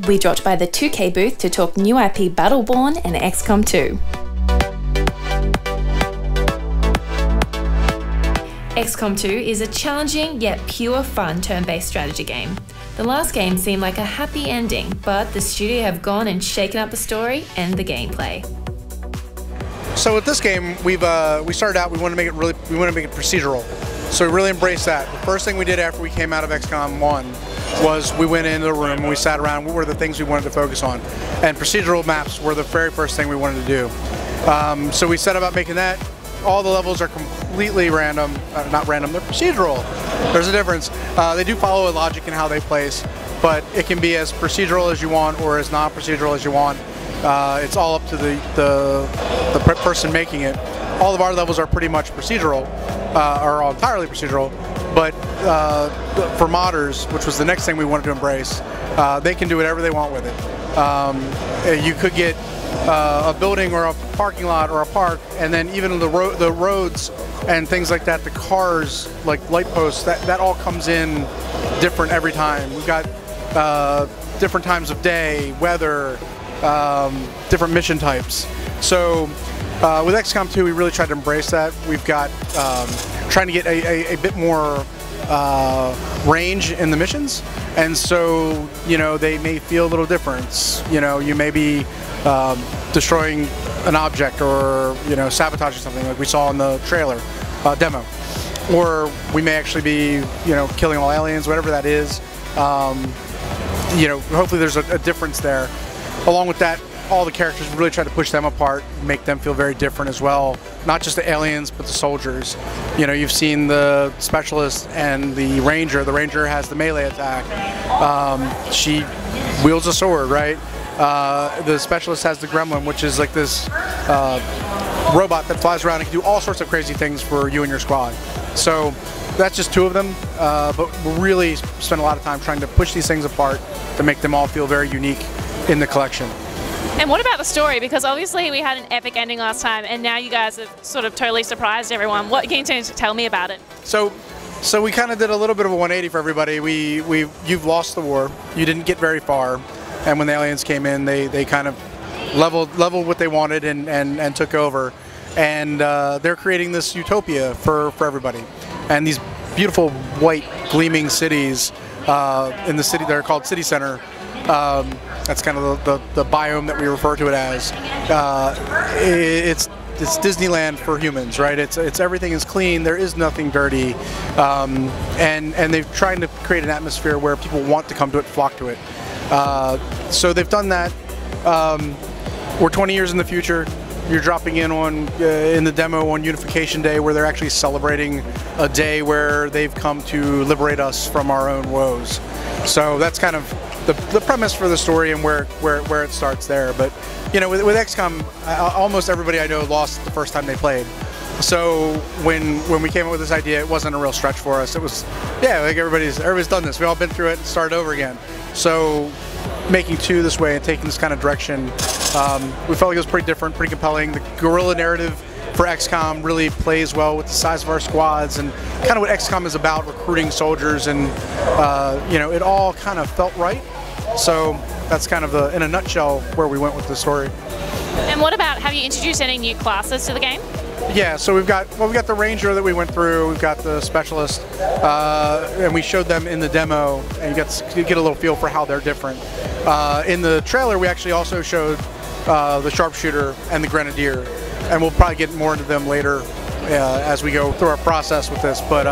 we dropped by the 2K booth to talk new IP Battleborn and XCOM 2. XCOM 2 is a challenging yet pure fun turn-based strategy game. The last game seemed like a happy ending, but the studio have gone and shaken up the story and the gameplay. So with this game, we started out, we wanted to make it procedural. So we really embraced that. The first thing we did after we came out of XCOM 1 was we went into the room and we sat around, what were the things we wanted to focus on? And procedural maps were the very first thing we wanted to do. So we set about making that. All the levels are completely random, not random, they're procedural. There's a difference. They do follow a logic in how they place, but it can be as procedural as you want or as non-procedural as you want. It's all up to the person making it. All of our levels are pretty much procedural, or all entirely procedural, but for modders, which was the next thing we wanted to embrace, they can do whatever they want with it. You could get a building or a parking lot or a park, and then even the roads and things like that, the cars, like light posts, that all comes in different every time. We've got different times of day, weather, different mission types. So with XCOM 2, we really tried to embrace that. We've got trying to get a bit more range in the missions, and so they may feel a little different. You may be destroying an object or sabotaging something like we saw in the trailer demo, or we may actually be killing all aliens, whatever that is. Hopefully there's a difference there. Along with that, all the characters really try to push them apart, make them feel very different as well. Not just the aliens, but the soldiers. You've seen the specialist and the ranger. The ranger has the melee attack. She wields a sword, right? The specialist has the gremlin, which is like this robot that flies around and can do all sorts of crazy things for you and your squad. So that's just two of them, but we really spent a lot of time trying to push these things apart to make them all feel very unique in the collection. And what about the story? Because obviously we had an epic ending last time, and now you guys have sort of totally surprised everyone. What can you tell me about it? So we kind of did a little bit of a 180 for everybody. You've lost the war. You didn't get very far, and when the aliens came in, they kind of leveled what they wanted and took over. And they're creating this utopia for everybody. And these beautiful white gleaming cities in the city, they're called City Center. That's kind of the biome that we refer to it as. It's Disneyland for humans, right? It's everything is clean. There is nothing dirty, and they've tried to create an atmosphere where people want to come to it, flock to it. So they've done that. We're 20 years in the future. You're dropping in the demo on Unification Day, where they're actually celebrating a day where they've come to liberate us from our own woes. So that's kind of the premise for the story and where it starts there. But with XCOM, almost everybody I know lost the first time they played. So when we came up with this idea, it wasn't a real stretch for us. It was, yeah, like everybody's done this. We've all been through it and started over again. So making 2 this way and taking this kind of direction, we felt like it was pretty different, pretty compelling. The guerrilla narrative for XCOM really plays well with the size of our squads and kind of what XCOM is about, recruiting soldiers, and it all kind of felt right. So that's kind of in a nutshell where we went with the story. And what about, have you introduced any new classes to the game? Yeah, so we've got the ranger that we went through, we've got the specialist, and we showed them in the demo, and you get a little feel for how they're different. In the trailer, we actually also showed the sharpshooter and the grenadier, and we'll probably get more into them later as we go through our process with this. But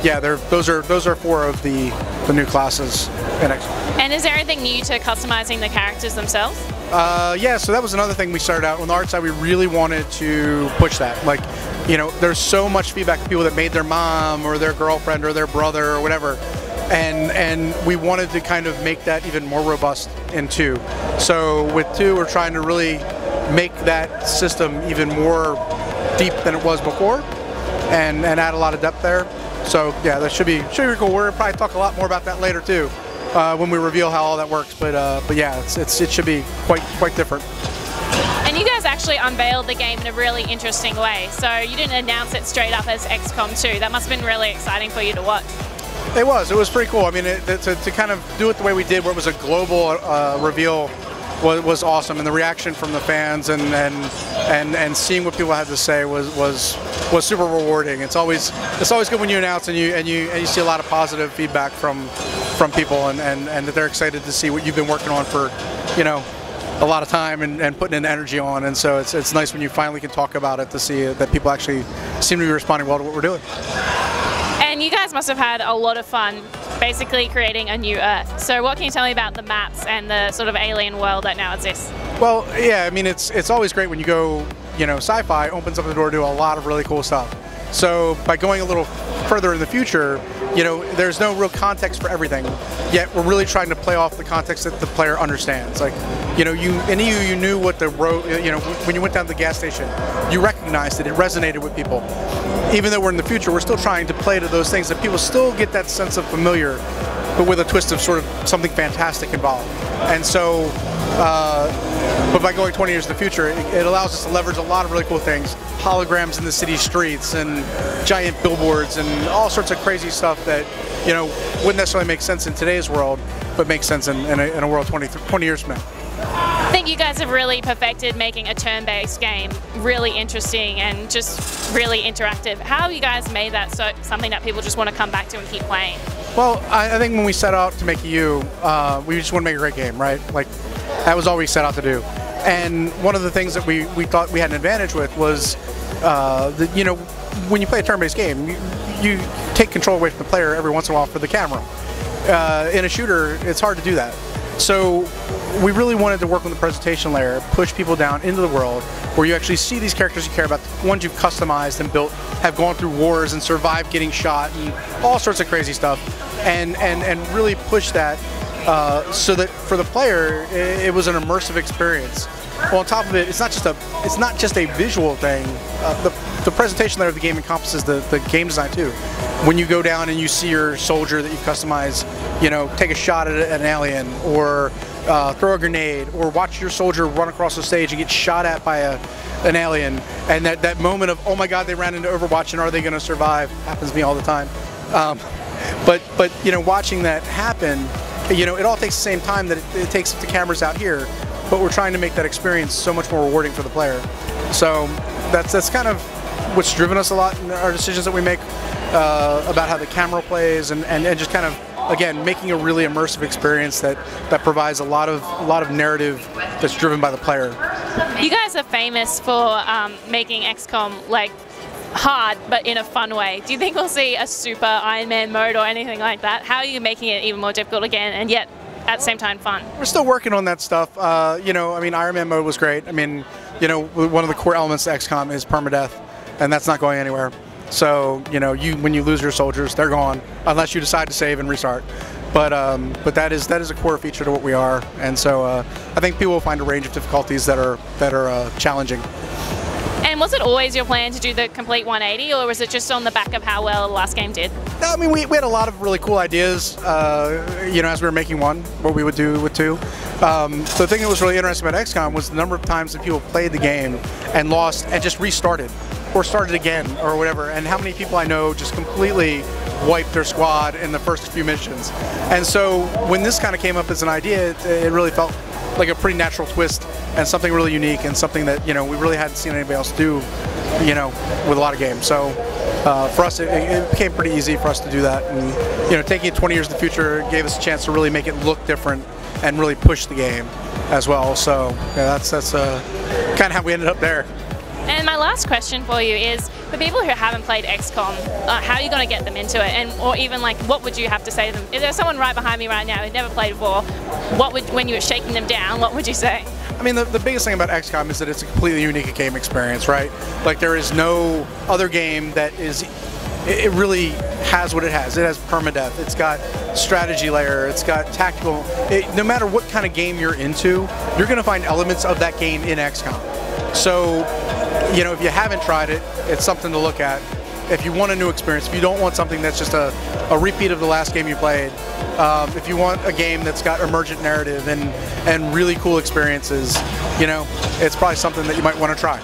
yeah, those are 4 of the new classes in XCOM. And is there anything new to customizing the characters themselves? Yeah, so that was another thing we started out on the art side. We really wanted to push that. Like, there's so much feedback from people that made their mom or their girlfriend or their brother or whatever, and we wanted to kind of make that even more robust in 2. So with 2, we're trying to really make that system even more deep than it was before, and add a lot of depth there. So yeah, that should be cool. We'll probably talk a lot more about that later too, when we reveal how all that works. But yeah, it should be quite different. And you guys actually unveiled the game in a really interesting way. So you didn't announce it straight up as XCOM 2. That must have been really exciting for you to watch. It was pretty cool. I mean, to kind of do it the way we did, where it was a global reveal, was awesome, and the reaction from the fans and seeing what people had to say was super rewarding. It's always good when you announce and you see a lot of positive feedback from people and that they're excited to see what you've been working on for, you know, a lot of time and putting in energy on. And so it's nice when you finally can talk about it to see that people actually seem to be responding well to what we're doing. And you guys must have had a lot of fun basically creating a new Earth. So what can you tell me about the maps and the sort of alien world that now exists? Well, yeah, I mean, it's always great when you go, you know, sci-fi opens up the door to a lot of really cool stuff. So by going a little further in the future, you know, there's no real context for everything, yet we're really trying to play off the context that the player understands. Like, you know, you knew what the road, you know, when you went down to the gas station, you recognized it resonated with people. Even though we're in the future, we're still trying to play to those things that people still get that sense of familiar, but with a twist of sort of something fantastic involved. And so, but by going 20 years in the future, it allows us to leverage a lot of really cool things. Holograms in the city streets and giant billboards and all sorts of crazy stuff that, you know, wouldn't necessarily make sense in today's world, but makes sense in a world 20 years from now. I think you guys have really perfected making a turn-based game really interesting and just really interactive. How have you guys made that something that people just want to come back to and keep playing? Well, I think when we set out to make EU, we just want to make a great game, right? Like, that was all we set out to do. And one of the things that we thought we had an advantage with was, you know, when you play a turn-based game, you take control away from the player every once in a while for the camera. In a shooter, it's hard to do that. So we really wanted to work on the presentation layer, push people down into the world where you actually see these characters you care about, the ones you've customized and built, have gone through wars and survived getting shot and all sorts of crazy stuff, and really push that so that for the player it was an immersive experience. Well, on top of it, it's not just a visual thing. The presentation layer of the game encompasses the game design too. When you go down and you see your soldier that you've customized, you know, take a shot at an alien or throw a grenade, or watch your soldier run across the stage and get shot at by an alien, and that moment of, oh my God, they ran into Overwatch and are they going to survive? Happens to me all the time. But you know, watching that happen, you know, it all takes the same time that it takes if the camera's out here. But we're trying to make that experience so much more rewarding for the player. So that's kind of what's driven us a lot in our decisions that we make about how the camera plays and just kind of, again, making a really immersive experience that provides a lot of narrative that's driven by the player. You guys are famous for making XCOM like hard but in a fun way. Do you think we'll see a super Iron Man mode or anything like that? How are you making it even more difficult again and yet at the same time fun? We're still working on that stuff. You know, I mean, Iron Man mode was great. I mean, you know, one of the core elements of XCOM is permadeath, and that's not going anywhere. So, you know, when you lose your soldiers, they're gone unless you decide to save and restart. But that is a core feature to what we are, and so I think people will find a range of difficulties that are challenging. And was it always your plan to do the complete 180, or was it just on the back of how well the last game did? No, I mean, we had a lot of really cool ideas, you know, as we were making one, what we would do with two. The thing that was really interesting about XCOM was the number of times that people played the game and lost and just restarted, or started again, or whatever, and how many people I know just completely wiped their squad in the first few missions. And so when this kind of came up as an idea, it really felt like a pretty natural twist and something really unique and something that, you know, we really hadn't seen anybody else do, you know, with a lot of games. So for us, it became pretty easy for us to do that, and, you know, taking it 20 years in the future gave us a chance to really make it look different and really push the game as well. So yeah, that's kind of how we ended up there. And my last question for you is, for people who haven't played XCOM, how are you going to get them into it? And or even like, what would you have to say to them? If there's someone right behind me right now who'd never played before, when you were shaking them down, what would you say? I mean, the biggest thing about XCOM is that it's a completely unique game experience, right? Like, there is no other game that is, it really has what it has. It has permadeath, it's got strategy layer, it's got tactical. No matter what kind of game you're into, you're going to find elements of that game in XCOM. So, you know, if you haven't tried it, it's something to look at. If you want a new experience, if you don't want something that's just a repeat of the last game you played, if you want a game that's got emergent narrative and really cool experiences, you know, it's probably something that you might want to try.